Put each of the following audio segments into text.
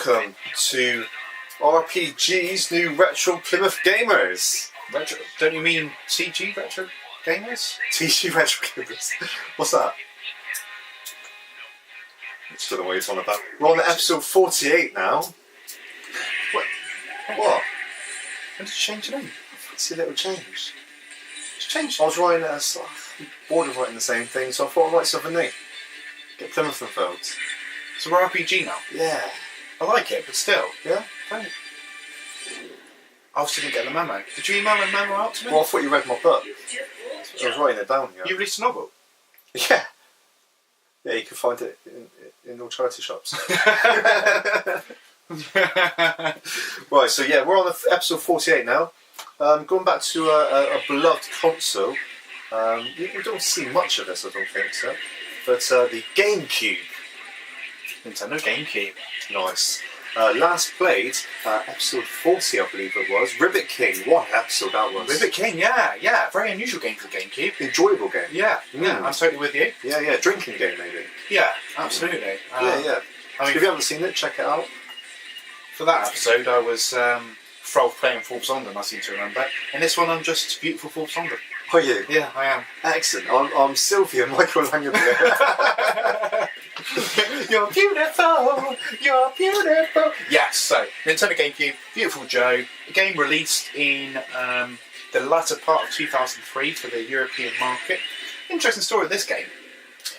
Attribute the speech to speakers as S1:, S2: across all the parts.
S1: welcome to RPG's new Retro Plymouth Gamers.
S2: Retro? Don't you mean TG Retro Gamers?
S1: TG Retro Gamers. What's that? I don't know what you're talking about. We're on episode 48 now. What?
S2: When did you change your name?
S1: See a little change.
S2: It's changed.
S1: I was writing I'm bored of writing the same thing, so I thought I'd write something new. Get Plymouth involved.
S2: So we're RPG now.
S1: Yeah.
S2: I like it, but still.
S1: Yeah?
S2: Don't. I obviously didn't get the memo. Did you email a memo out to me?
S1: Well, I thought you read my book. I was writing it down here.
S2: You released a novel?
S1: Yeah. Yeah, you can find it in all charity shops. Right, so yeah, we're on episode 48 now. Going back to a beloved console. We don't see much of this, I don't think so. But the Gamecube.
S2: Nintendo Gamecube.
S1: Nice. Last played, episode 40 I believe it was, Ribbit King. What an episode that was.
S2: Ribbit King, yeah. Very unusual game for the Gamecube.
S1: Enjoyable game.
S2: Yeah, I'm totally with you.
S1: Yeah, drinking game maybe.
S2: Yeah, absolutely.
S1: Yeah.
S2: I mean,
S1: if you haven't seen it, check it out.
S2: For that episode, I was playing Full Sondon, I seem to remember. And this one, I'm just Beautiful Full Sondon.
S1: Are you?
S2: Yeah, I am.
S1: Excellent. I'm Sylvia Michael Langevin.
S2: You're beautiful. You're beautiful. Yes. So Nintendo Gamecube, Viewtiful Joe, a game released in the latter part of 2003 for the European market. Interesting story of this game.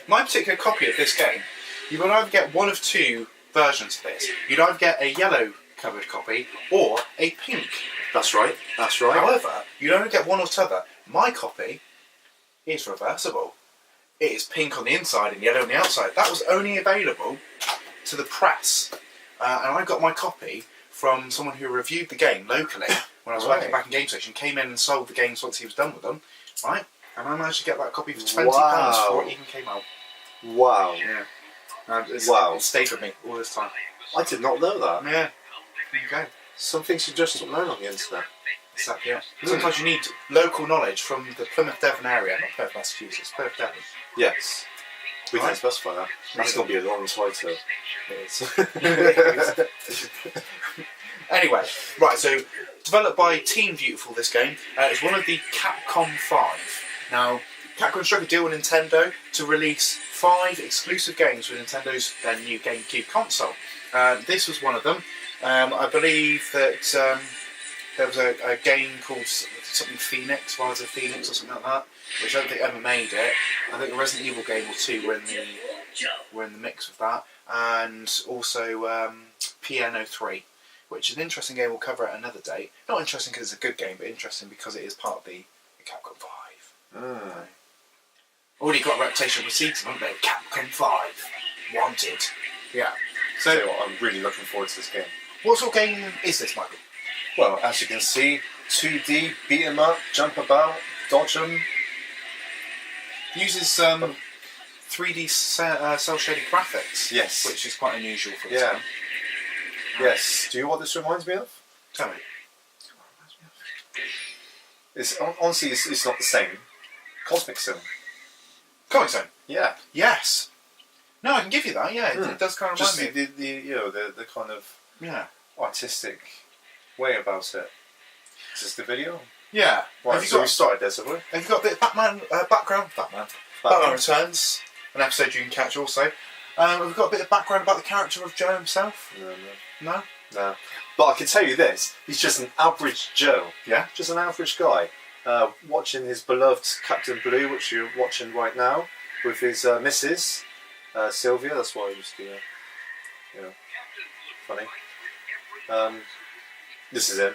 S2: My particular copy of this game, you would either get one of two versions of this. You'd either get a yellow covered copy or a pink.
S1: That's right.
S2: However, you'd only get one or t'other. My copy is reversible. It is pink on the inside and yellow on the outside. That was only available to the press. And I got my copy from someone who reviewed the game locally when I was working back in Game Station. Came in and sold the games once he was done with them. Right? And I managed to get that copy for £20 before it even came out.
S1: Wow.
S2: Yeah. It stayed with me all this time.
S1: I did not know that.
S2: Yeah. There you go.
S1: Some things you just don't learn on the internet.
S2: Exactly, yeah. Sometimes you need local knowledge from the Plymouth Devon area, not Plymouth, Massachusetts, Plymouth Devon.
S1: Yes. We didn't specify that. That's going to be a long title.
S2: It is. Anyway, right, so developed by Team Viewtiful, this game. It's one of the Capcom 5. Now, Capcom struck a deal with Nintendo to release 5 exclusive games for Nintendo's new GameCube console. This was one of them. I believe that there was a game called something Phoenix, Rise of Phoenix or something like that, which I don't think ever made it. I think a Resident Evil game or two were in the mix with that. And also Piano 3, which is an interesting game we'll cover at another date. Not interesting because it's a good game, but interesting because it is part of the Capcom 5. Already got a reputation with season, haven't they? Capcom 5. Wanted. Yeah.
S1: So I'm really looking forward to this game.
S2: What sort of game is this, Michael?
S1: Well, as you can see, 2D, beat 'em up, jump about, dodge 'em.
S2: Uses 3D cel-shaded graphics.
S1: Yes.
S2: Which is quite unusual for this game.
S1: Yes. Do you know what this reminds me of?
S2: Tell me.
S1: It's honestly, it's not the same. Cosmic Sim.
S2: Comic Zone?
S1: Yeah.
S2: Yes. No, I can give you that, yeah. It does kind of
S1: Just
S2: remind me.
S1: the kind of artistic way about it. Is this the video?
S2: Yeah.
S1: Right, we started this, have we?
S2: Have you got a bit of Batman background? Batman Returns, an episode you can catch also. Have we got a bit of background about the character of Joe himself? No?
S1: No. But I can tell you this, he's just an average Joe.
S2: Yeah?
S1: Just an average guy. Watching his beloved Captain Blue, which you're watching right now, with his missus, Sylvia. That's why I used to, funny. This is him.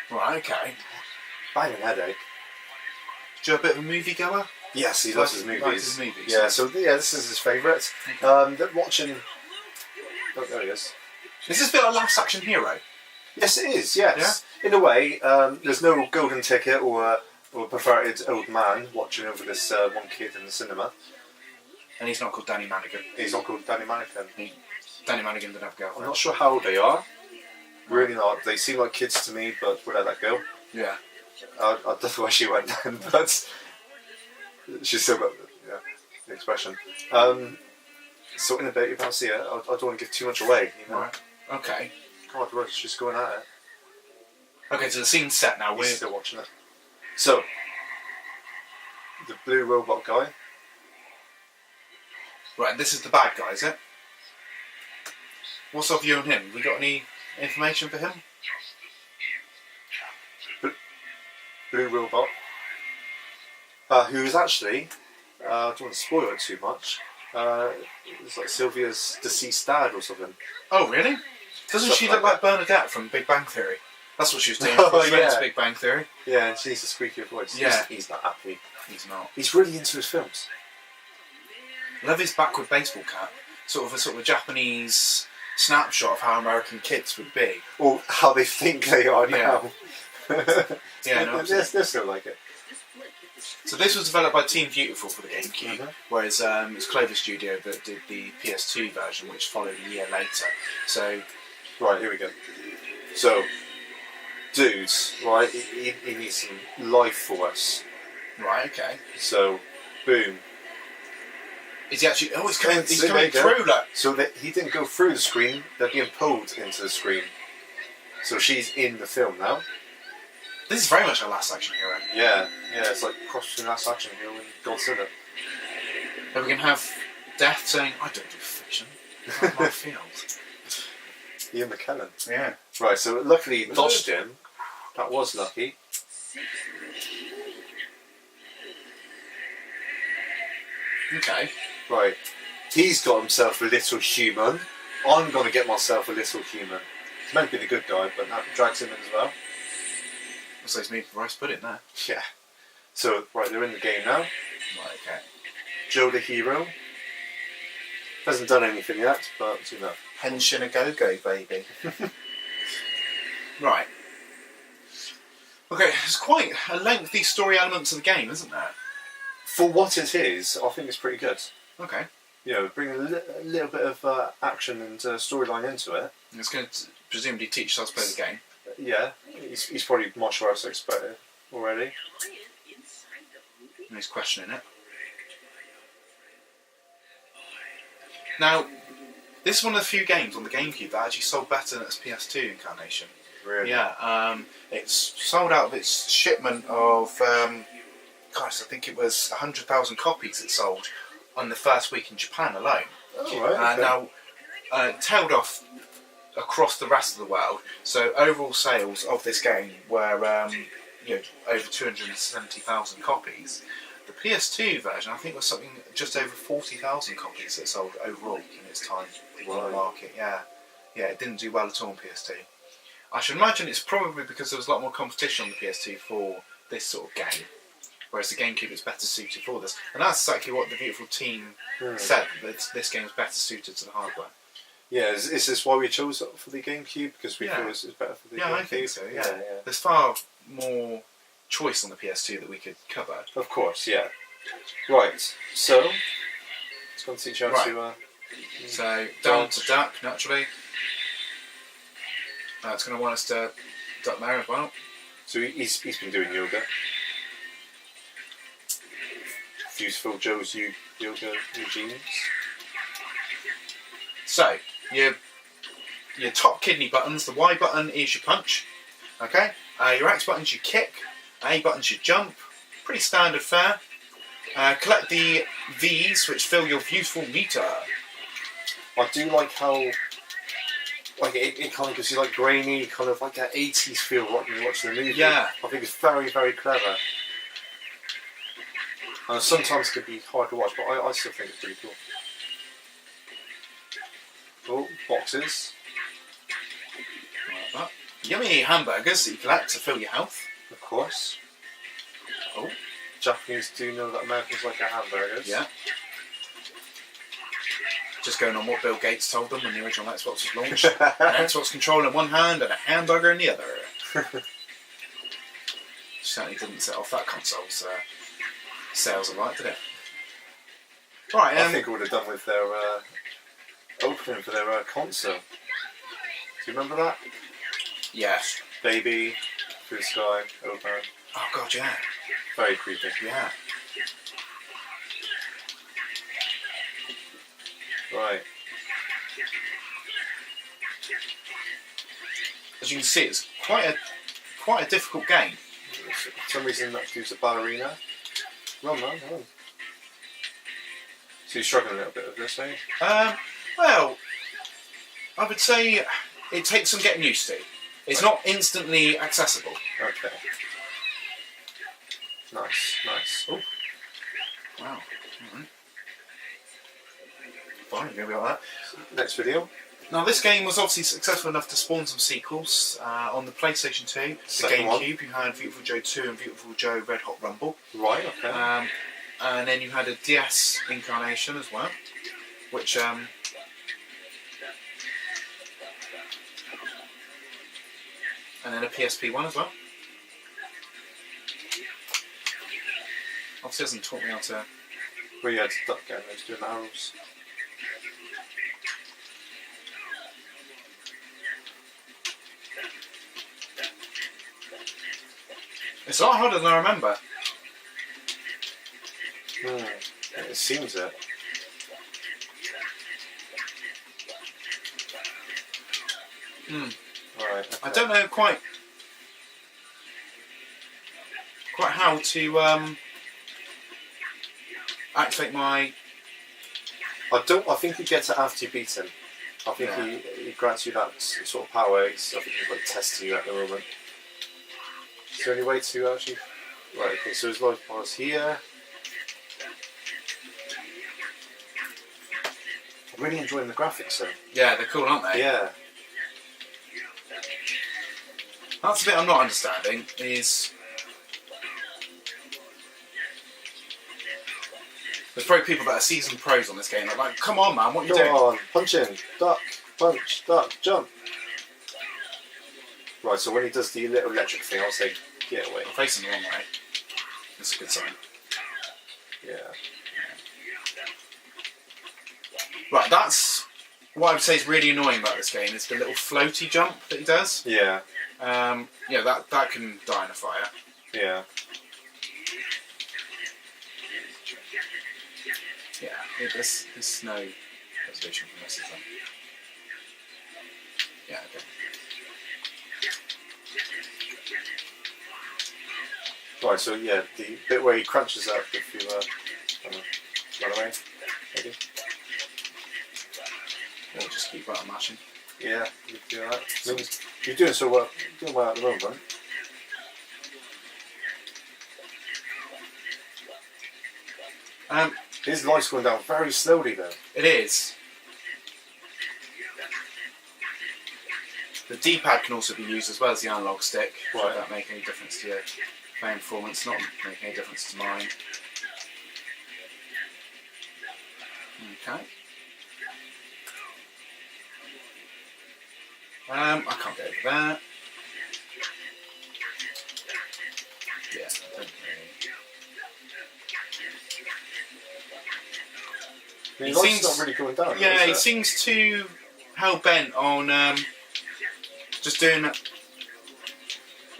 S2: Right, okay.
S1: Banging headache.
S2: Do you have a bit of a movie goer?
S1: Yes, he loves his movies.
S2: Likes his movies.
S1: Yeah, so this is his favourite. Watching. Oh, there he is.
S2: Is this a bit like Last Action Hero?
S1: Yes, it is. Yes, in a way. There's no golden ticket or perverted old man watching over this one kid in the cinema.
S2: And he's not called Danny Manigan.
S1: He's not called Danny Manigan.
S2: Danny Manigan didn't have a girlfriend.
S1: I'm not sure how old they are. Really not. They seem like kids to me, but we'll let that go.
S2: Yeah.
S1: I don't know where she went then, but she's still got the expression. So in a bit, you're about to see it. I don't want to give too much away, you know.
S2: Right. Okay.
S1: God, we're just going at it.
S2: Okay, so the scene's set now.
S1: We're still watching it. So, the blue robot guy.
S2: Right, this is the bad guy, is it? What's our view on him? We got any information for him?
S1: Blue robot. Who is actually, I don't want to spoil it too much, it's like Sylvia's deceased dad or something.
S2: Oh, really? Doesn't she look like Bernadette from Big Bang Theory? That's what she was doing
S1: Oh,
S2: for
S1: yeah.
S2: Big Bang Theory.
S1: Yeah, and she needs a squeakier voice.
S2: Yeah.
S1: He's not happy.
S2: He's not.
S1: He's really into his films.
S2: Love his backward baseball cap. Sort of a Japanese snapshot of how American kids would be.
S1: Or how they think they are
S2: Yeah.
S1: now.
S2: Yeah, no,
S1: they still like it.
S2: So this was developed by Team Viewtiful for the GameCube,
S1: Mhm.
S2: whereas it's Clover Studio that did the PS2 version, which followed a year later. So,
S1: Right, here we go. So, dudes, right, he needs some life force.
S2: right, okay.
S1: So, boom.
S2: Is he actually? Oh, he's coming
S1: So there you go.
S2: through, look.
S1: So that he didn't go through the screen, they're being pulled into the screen. So she's in the film now.
S2: This is very much a Last Action Hero.
S1: Yeah, it's like cross between Last Action Hero and Godzilla.
S2: But we can have Death saying, I don't do fiction. It's not my field.
S1: Ian McKellen.
S2: Yeah.
S1: Right, so luckily dodged him. That was lucky.
S2: Okay.
S1: Right, he's got himself a little human. I'm going to get myself a little human. He's meant to be the good guy, but that drags him in as well.
S2: So he's made rice pudding there.
S1: Yeah. So, right, they're in the game now.
S2: Right, okay.
S1: Joe the hero. Hasn't done anything yet, but you know.
S2: Henshin a go-go, baby. Right. Okay, it's quite a lengthy story element to the game, isn't there?
S1: For what it is, I think it's pretty good.
S2: Okay.
S1: You know, bring a little bit of action and storyline into it.
S2: It's going to presumably teach us how to play the game.
S1: Yeah, he's probably martial arts expert already.
S2: And he's questioning it. Now, this is one of the few games on the GameCube that actually sold better than its PS2 incarnation.
S1: Really?
S2: Yeah, it's sold out of its shipment of, gosh, I think it was 100,000 copies it sold on the first week in Japan alone.
S1: Oh, right. Okay.
S2: Now, tailed off across the rest of the world. So overall sales of this game were over 270,000 copies. The PS2 version, I think, was something just over 40,000 copies that sold overall in its time on the market. Yeah, it didn't do well at all on PS2. I should imagine it's probably because there was a lot more competition on the PS2 for this sort of game, whereas the GameCube is better suited for this. And that's exactly what the Beautiful team said, that this game is better suited to the hardware.
S1: Yeah, is this why we chose it for the GameCube? Because we thought it was better for the GameCube?
S2: Yeah, I think so, yeah. There's far more choice on the PS2 that we could cover.
S1: Of course, yeah. Right, so, it's going to teach you how to...
S2: So, down to duck, naturally. It's going to want us to duck there as well.
S1: So he's been doing yoga. Viewtiful Joe's yoga regimes.
S2: So, your top kidney buttons, the Y button is your punch. Okay? Your X button's your kick. A button's your jump. Pretty standard fare. Collect the V's, which fill your Viewtiful meter.
S1: I do like how... Like it kind of gives you like grainy, kind of like that 80s feel when you're watching the movie.
S2: Yeah.
S1: I think it's very, very clever. And sometimes it can be hard to watch, but I still think it's pretty cool. Oh, boxes.
S2: Like that. Yummy hamburgers that you collect to fill your health.
S1: Of course.
S2: Oh.
S1: Japanese do know that Americans like their hamburgers.
S2: Yeah. Just going on what Bill Gates told them when the original Xbox was launched. An Xbox controller in one hand and a hamburger in the other. Certainly didn't set off that console's sales alight, did it? Right,
S1: I think it would have done with their opening for their console. Do you remember that?
S2: Yeah.
S1: Baby, through the sky, open.
S2: Oh god, yeah.
S1: Very creepy.
S2: Yeah.
S1: Right.
S2: as you can see, it's quite a difficult game.
S1: For some reason, that gives a ballerina. Run, man, run. So you're struggling a little bit with this, are you?
S2: Well, I would say it takes some getting used to. It's not instantly accessible.
S1: Okay. Nice, nice.
S2: Oh. Wow. Alright. Fine, you're going to be like that.
S1: Next video.
S2: Now, this game was obviously successful enough to spawn some sequels. On the PlayStation 2, the
S1: Second
S2: Gamecube, you had Viewtiful Joe 2 and Viewtiful Joe Red Hot Rumble.
S1: Right, okay.
S2: And then you had a DS incarnation as well, which and then a PSP one as well. Obviously, hasn't taught me how to.
S1: Where you had to duck down those doing arrows.
S2: It's a lot harder than I remember.
S1: It seems it. Right, okay.
S2: I don't know quite how to activate my.
S1: I think you get it after you beat him. I think he grants you that sort of power. I think he's like testing you at the moment. Is there any way to actually... Right, okay, so there's life bars here. I'm really enjoying the graphics though.
S2: Yeah, they're cool, aren't they?
S1: Yeah.
S2: That's the bit I'm not understanding, is... There's probably people that are seasoned pros on this game. They're like, come on man, what are you doing?
S1: Go on, punch in, duck, punch, duck, jump. Right, so when he does the little electric thing, I'll say, get away.
S2: I'm facing the wrong way. That's a good sign.
S1: Yeah.
S2: Right, that's what I would say is really annoying about this game, is the little floaty jump that he does.
S1: Yeah.
S2: Yeah, that can die in a fire.
S1: Yeah.
S2: Yeah, there's no resolution from this, is there? Yeah, okay.
S1: Right, so yeah, the bit where he crunches up if you run away, maybe.
S2: Or just keep button mashing.
S1: Yeah, you do that. I mean, you're doing so well, doing well at the moment, right? His life's going down very slowly though.
S2: It is. The D-pad can also be used as well as the analog stick.
S1: Right.
S2: Should that make any difference to your playing performance? Not making any difference to mine. Okay. I can't get over that. Yeah, I don't really.
S1: I mean, life's not really going down.
S2: Yeah, he
S1: is it?
S2: seems too hell-bent on just doing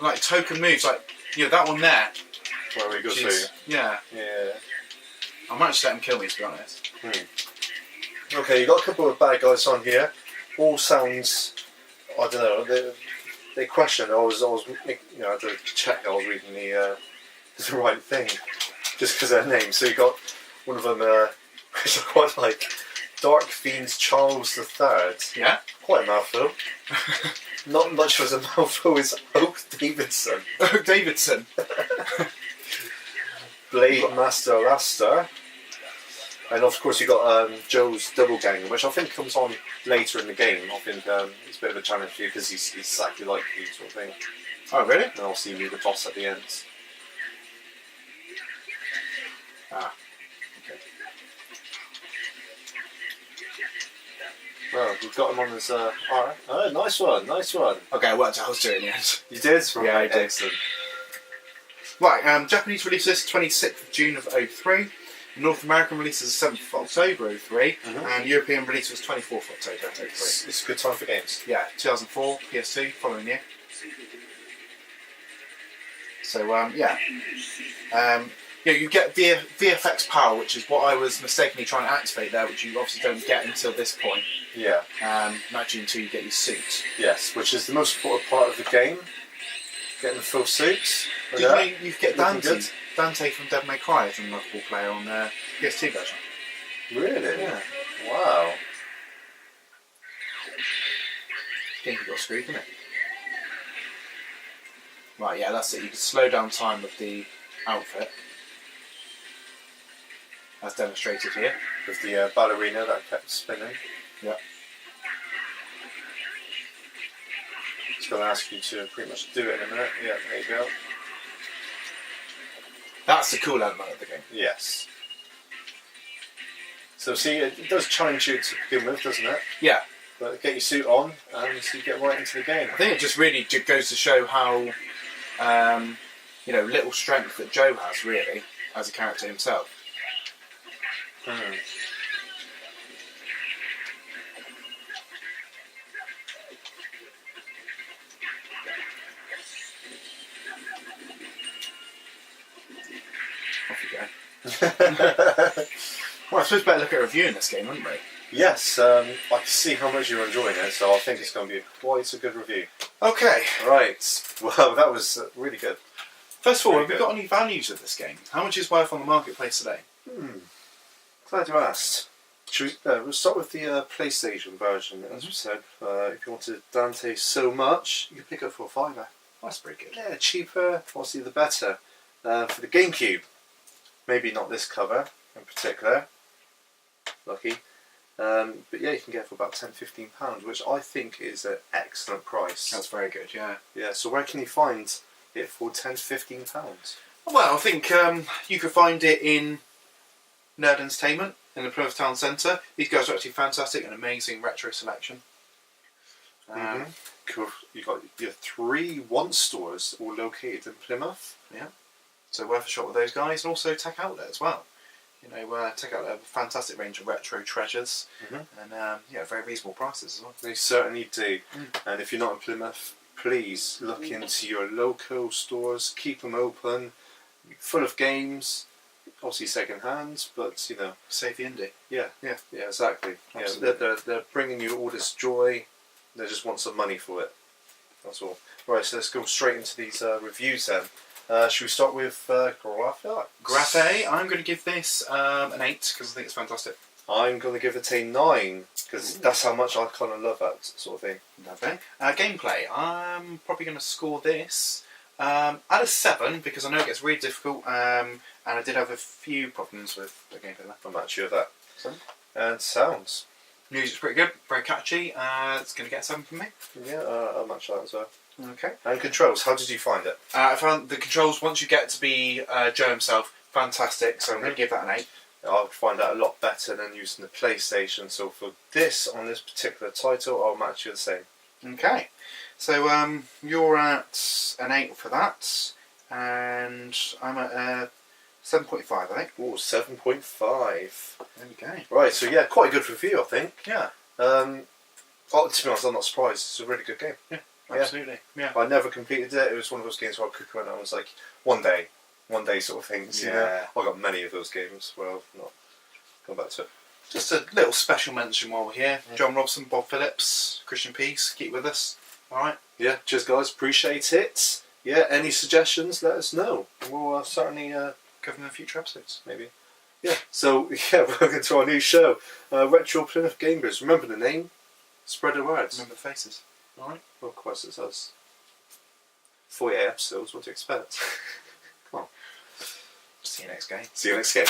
S2: like token moves, like, you know, that one there.
S1: Where we go
S2: which
S1: through.
S2: is- Yeah.
S1: Yeah.
S2: I might just let him kill me, to be honest.
S1: Okay, you got a couple of bad guys on here. All sounds, I don't know. They question. I was, you know, I had to check. I was reading the right thing, just because of their names. So you got one of them, which I quite like, Dark Fiends Charles III.
S2: Yeah?
S1: Quite a mouthful. Not much as a mouthful is Oak Davidson.
S2: Oak Davidson.
S1: Blade Master Alastair. And of course you got Joe's Double Gang, which I think comes on later in the game. I think it's a bit of a challenge for you because he's exactly like you sort of thing.
S2: Oh, really?
S1: And obviously you meet the boss at the end.
S2: Ah. Okay.
S1: Well, we've got him on his alright. Oh, nice one, nice one.
S2: Okay, I worked out how to do it in the end.
S1: You did? Right,
S2: Yeah, I did.
S1: excellent.
S2: Right, Japanese release this 26th of June of 03. North American release is 7th of October 03. And European release was 24th of October 03.
S1: It's a good time for games.
S2: Yeah, 2004, PS2, following year. So, yeah. you get VFX power, which is what I was mistakenly trying to activate there, which you obviously don't get until this point.
S1: Yeah.
S2: Actually, until you get your suit.
S1: Yes, which is the most important part of the game. Getting the full suits.
S2: Did you know you get Dante from Devil May Cry as an unlockable player on the PS2 version?
S1: Really?
S2: Yeah.
S1: Wow.
S2: I think you got screwed, didn't it? Right, yeah, that's it. You can slow down time with the outfit, as demonstrated here.
S1: With the ballerina that kept spinning.
S2: Yeah.
S1: It's going to ask you to pretty much do it in a minute. Yeah, there you go.
S2: That's the cool element of the game.
S1: Yes. So see, it does challenge you to begin with, doesn't it?
S2: Yeah.
S1: But get your suit on and so you get right into the game.
S2: I think it just really goes to show how, little strength that Joe has, really, as a character himself.
S1: Hmm.
S2: Off you go. Well, I suppose better look at reviewing this game, wouldn't we?
S1: Yes, I can see how much you're enjoying it, so I think it's going to be quite a good review.
S2: Okay.
S1: Right, well, that was really good.
S2: First of all, have we got any values of this game? How much is worth on the marketplace today?
S1: Glad you asked. We'll start with the PlayStation version, as we said. If you wanted Dante so much, you can pick it up for £5.
S2: That's pretty good.
S1: Yeah, cheaper, obviously the better. For the Gamecube, maybe not this cover in particular, lucky. But yeah, you can get it for about £10–15, which I think is an excellent price.
S2: That's very good, yeah.
S1: Yeah, so where can you find it for £10–15?
S2: Well, I think you could find it in Nerd Entertainment in the Plymouth Town Centre. These guys are actually fantastic, an amazing retro selection.
S1: Cool. You've got your 3 One stores all located in Plymouth.
S2: Yeah. So worth a shot with those guys, and also Tech Outlet as well. Tech Outlet have a fantastic range of retro treasures, and very reasonable prices as well.
S1: They certainly do. And if you're not in Plymouth, please look into your local stores, keep them open, full of games, obviously second hand, but
S2: save the indie.
S1: Yeah, exactly.
S2: Absolutely.
S1: Yeah, they're bringing you all this joy. They just want some money for it. That's all. Right, so let's go straight into these reviews then. Should we start with
S2: Graphe? I'm going to give this an 8 because I think it's fantastic.
S1: I'm going to give it a 9 because that's how much I kind of love that sort of thing.
S2: Lovely. Gameplay. I'm probably going to score this at a 7 because I know it gets really difficult, and I did have a few problems with the gameplay there.
S1: I'm actually with that.
S2: 7.
S1: And sounds.
S2: Music's pretty good, very catchy. It's going to get a 7 from me.
S1: Yeah, I'll match that as well.
S2: Okay.
S1: And controls, how did you find it?
S2: I found the controls, once you get to be Joe himself, fantastic, so I'm going to give that an 8.
S1: I'll find that a lot better than using the PlayStation, so for this, on this particular title, I'll match you the same.
S2: Okay. So you're at an 8 for that, and I'm at 7.5, I think.
S1: Oh, 7.5.
S2: There we go.
S1: Right, so yeah, quite a good review, I think.
S2: Yeah.
S1: To be honest, I'm not surprised. It's a really good game.
S2: Yeah. Absolutely, yeah.
S1: I never completed it. It was one of those games where I could go and I was like, one day sort of things.
S2: Yeah.
S1: I got many of those games where I've not gone back to it.
S2: Just a little special mention while we're here. John Robson, Bob Phillips, Christian Peace, keep with us. Alright?
S1: Yeah, cheers guys, appreciate it. Yeah, any suggestions, let us know. We'll certainly
S2: cover them in future episodes.
S1: Maybe. Yeah, so yeah, welcome to our new show, Retro Plymouth Gamers. Remember the name? Spread the word.
S2: Remember the faces. Alright?
S1: Well, of course it's us. 48 episodes, what do you expect? Come on.
S2: See you next game.
S1: See you next game.